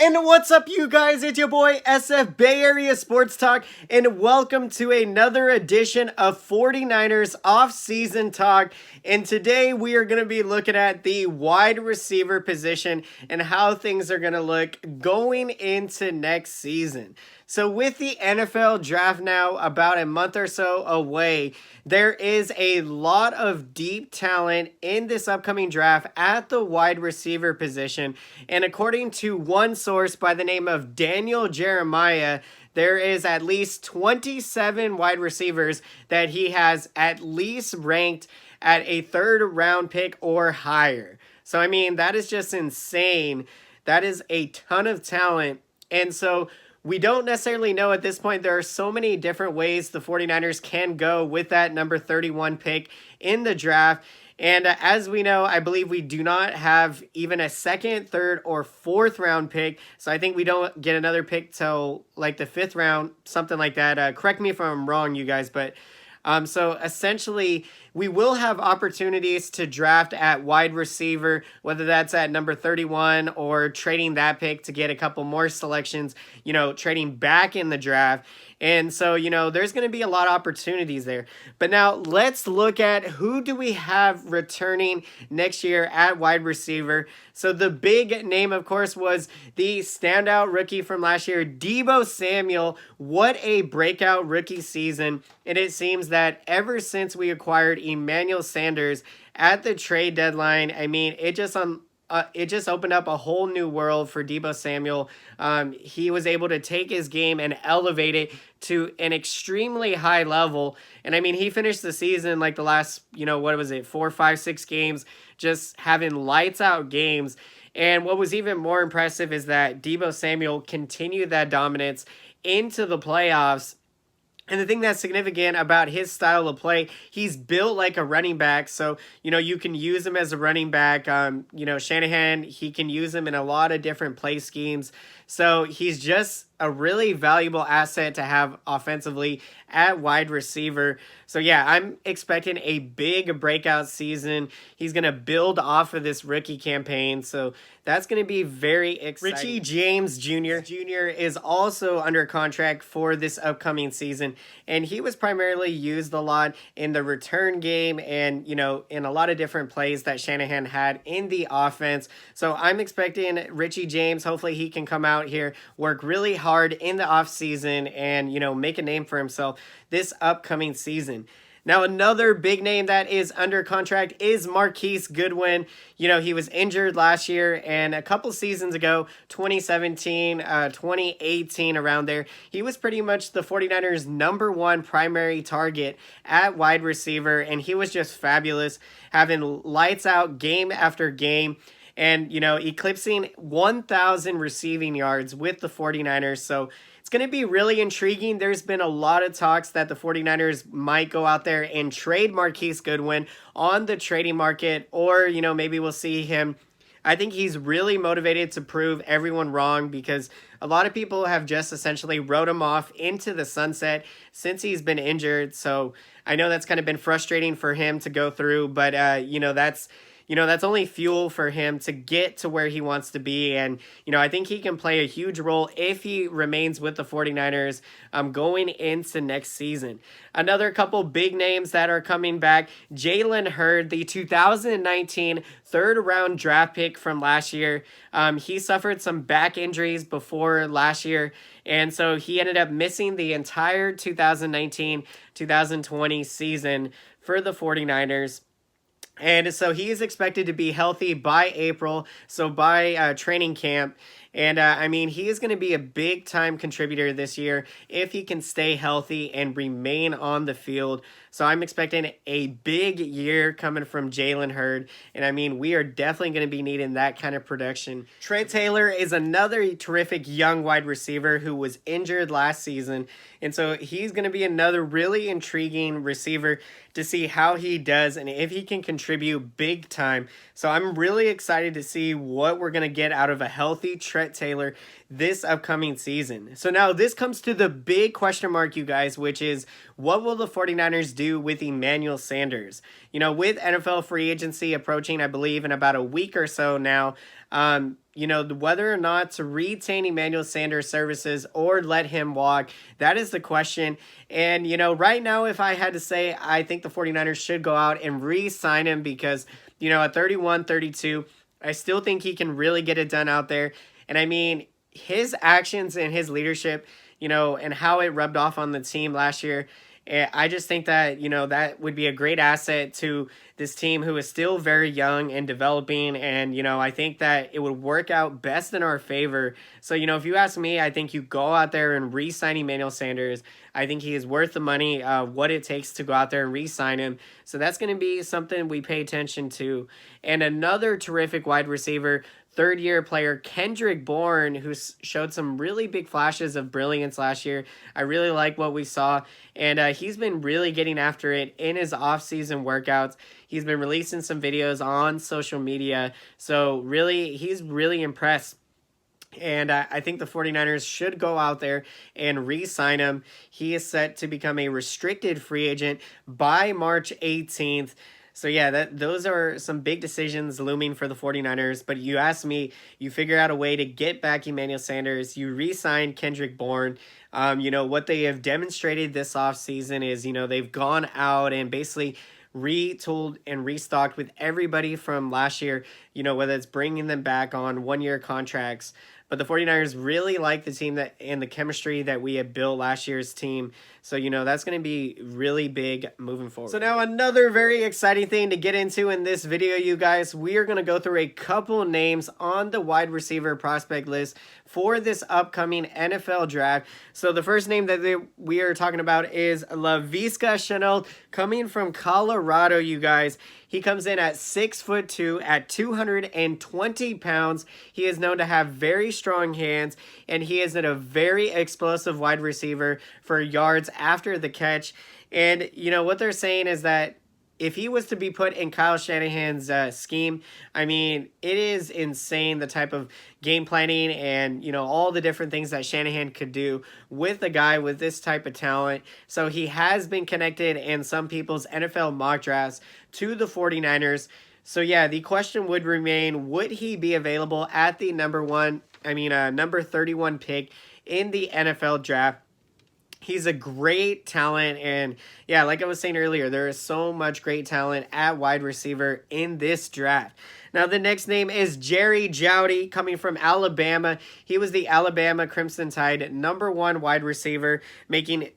And what's up, you guys? It's your boy SF Bay Area Sports Talk, and welcome to another edition of 49ers off-season talk. And today we are going to be looking at the wide receiver position and how things are going to look going into next season. So with the NFL draft now about a month or so away, there is a lot of deep talent in this upcoming draft at the wide receiver position. And according to one source by the name of Daniel Jeremiah, there is at least 27 wide receivers that he has at least ranked at a third round pick or higher. So, I mean, that is just insane. That is a ton of talent. And so we don't necessarily know at this point. There are so many different ways the 49ers can go with that number 31 pick in the draft. And as we know, I believe we do not have even a second, third, or fourth round pick. So I think we don't get another pick till like the fifth round, something like that. Correct me if I'm wrong, you guys, but so essentially, we will have opportunities to draft at wide receiver, whether that's at number 31 or trading that pick to get a couple more selections, trading back in the draft. And so, there's going to be a lot of opportunities there. But now let's look at who do we have returning next year at wide receiver. So the big name, of course, was the standout rookie from last year, Deebo Samuel. What a breakout rookie season. And it seems that ever since we acquired Emmanuel Sanders at the trade deadline, I mean, it just opened up a whole new world for Deebo Samuel. He was able to take his game and elevate it to an extremely high level. And I mean, he finished the season like the last, 4, 5, 6 games, just having lights out games. And what was even more impressive is that Deebo Samuel continued that dominance into the playoffs. And the thing that's significant about his style of play, he's built like a running back. So, you can use him as a running back. Shanahan, he can use him in a lot of different play schemes. So he's just a really valuable asset to have offensively at wide receiver. So yeah, I'm expecting a big breakout season. He's going to build off of this rookie campaign. So that's going to be very exciting. Richie James Jr. is also under contract for this upcoming season. And he was primarily used a lot in the return game and, in a lot of different plays that Shanahan had in the offense. So I'm expecting Richie James, hopefully he can come out here, work really hard in the offseason and, make a name for himself this upcoming season. Now, another big name that is under contract is Marquise Goodwin. He was injured last year, and a couple seasons ago, 2017, 2018, around there, he was pretty much the 49ers' number one primary target at wide receiver, and he was just fabulous, having lights out game after game. And, eclipsing 1,000 receiving yards with the 49ers. So it's going to be really intriguing. There's been a lot of talks that the 49ers might go out there and trade Marquise Goodwin on the trading market. Or, maybe we'll see him. I think he's really motivated to prove everyone wrong because a lot of people have just essentially wrote him off into the sunset since he's been injured. So I know that's kind of been frustrating for him to go through. But, that's only fuel for him to get to where he wants to be. And, I think he can play a huge role if he remains with the 49ers going into next season. Another couple big names that are coming back, Jalen Hurd, the 2019 third-round draft pick from last year. He suffered some back injuries before last year, and so he ended up missing the entire 2019-2020 season for the 49ers. And so he is expected to be healthy by April, so by training camp. And, he is going to be a big-time contributor this year if he can stay healthy and remain on the field. So I'm expecting a big year coming from Jalen Hurd. And, we are definitely going to be needing that kind of production. Trent Taylor is another terrific young wide receiver who was injured last season. And so he's going to be another really intriguing receiver to see how he does and if he can contribute big time. So I'm really excited to see what we're going to get out of a healthy Trent Taylor this upcoming season. So now this comes to the big question mark, you guys, which is what will the 49ers do with Emmanuel Sanders? With NFL free agency approaching, I believe, in about a week or so now, whether or not to retain Emmanuel Sanders' services or let him walk, that is the question. And, right now, if I had to say, I think the 49ers should go out and re-sign him because, at 31, 32, I still think he can really get it done out there. And I mean, his actions and his leadership, and how it rubbed off on the team last year, I just think that, that would be a great asset to this team who is still very young and developing. And, I think that it would work out best in our favor. So, if you ask me, I think you go out there and re-sign Emmanuel Sanders. I think he is worth the money, what it takes to go out there and re-sign him. So that's going to be something we pay attention to. And another terrific wide receiver, third-year player Kendrick Bourne, who showed some really big flashes of brilliance last year. I really like what we saw, and he's been really getting after it in his off-season workouts. He's been releasing some videos on social media, so really, he's really impressed. And I think the 49ers should go out there and re-sign him. He is set to become a restricted free agent by March 18th. So yeah, those are some big decisions looming for the 49ers. But you ask me, you figure out a way to get back Emmanuel Sanders. You re-sign Kendrick Bourne. What they have demonstrated this offseason is, they've gone out and basically retooled and restocked with everybody from last year, whether it's bringing them back on one-year contracts. But the 49ers really like the team and the chemistry that we had built last year's team. So, that's going to be really big moving forward. So now another very exciting thing to get into in this video, you guys. We are going to go through a couple names on the wide receiver prospect list for this upcoming NFL draft. So the first name that we are talking about is Laviska Shenault, coming from Colorado, you guys. He comes in at 6'2", at 220 pounds. He is known to have very strong hands, and he is a very explosive wide receiver for yards after the catch. And, what they're saying is that if he was to be put in Kyle Shanahan's scheme, I mean, it is insane the type of game planning and, all the different things that Shanahan could do with a guy with this type of talent. So he has been connected in some people's NFL mock drafts to the 49ers. So yeah, the question would remain, would he be available at the number 31 pick in the NFL draft? He's a great talent, and yeah, like I was saying earlier, there is so much great talent at wide receiver in this draft. Now, the next name is Jerry Jeudy, coming from Alabama. He was the Alabama Crimson Tide #1 wide receiver,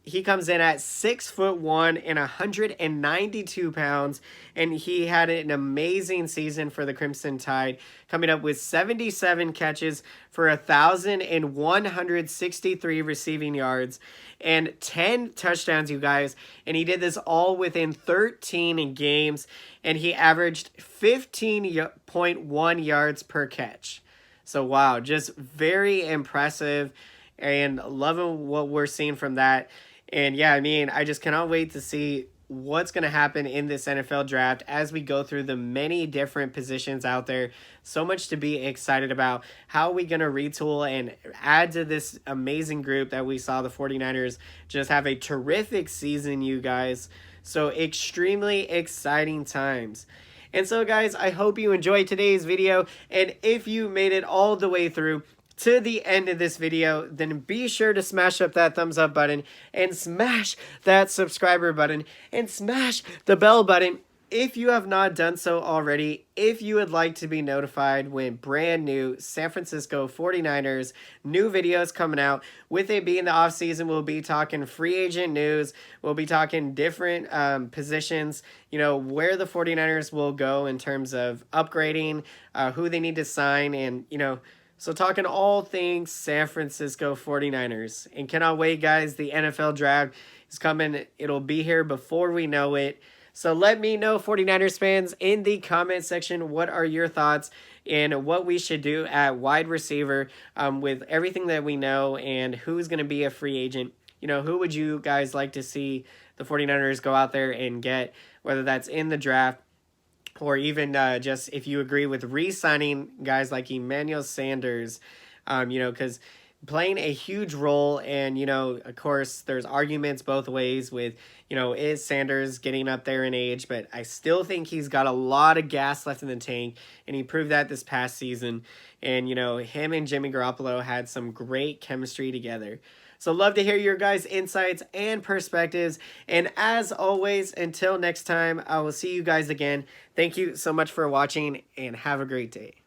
he comes in at 6'1" and 192 pounds, and he had an amazing season for the Crimson Tide, coming up with 77 catches for 1,163 receiving yards and 10 touchdowns, you guys. And he did this all within 13 games, and he averaged 15.1 yards per catch. So, wow, just very impressive, and loving what we're seeing from that. And yeah, I just cannot wait to see what's going to happen in this NFL draft as we go through the many different positions out there. So much to be excited about. How are we going to retool and add to this amazing group that we saw the 49ers just have a terrific season, you guys. So extremely exciting times. And so, guys, I hope you enjoyed today's video. And if you made it all the way through to the end of this video, then be sure to smash up that thumbs up button and smash that subscriber button and smash the bell button if you have not done so already. If you would like to be notified when brand new San Francisco 49ers new videos coming out. With it being the off season, we'll be talking free agent news. We'll be talking different positions, where the 49ers will go in terms of upgrading, who they need to sign, and, so talking all things San Francisco 49ers. And cannot wait, guys. The NFL draft is coming. It'll be here before we know it. So let me know, 49ers fans, in the comment section, what are your thoughts and what we should do at wide receiver with everything that we know, and who's going to be a free agent. Who would you guys like to see the 49ers go out there and get, whether that's in the draft, or even just if you agree with re-signing guys like Emmanuel Sanders, because playing a huge role. And, of course, there's arguments both ways with, is Sanders getting up there in age, but I still think he's got a lot of gas left in the tank, and he proved that this past season. And, him and Jimmy Garoppolo had some great chemistry together. So love to hear your guys' insights and perspectives. And as always, until next time, I will see you guys again. Thank you so much for watching, and have a great day.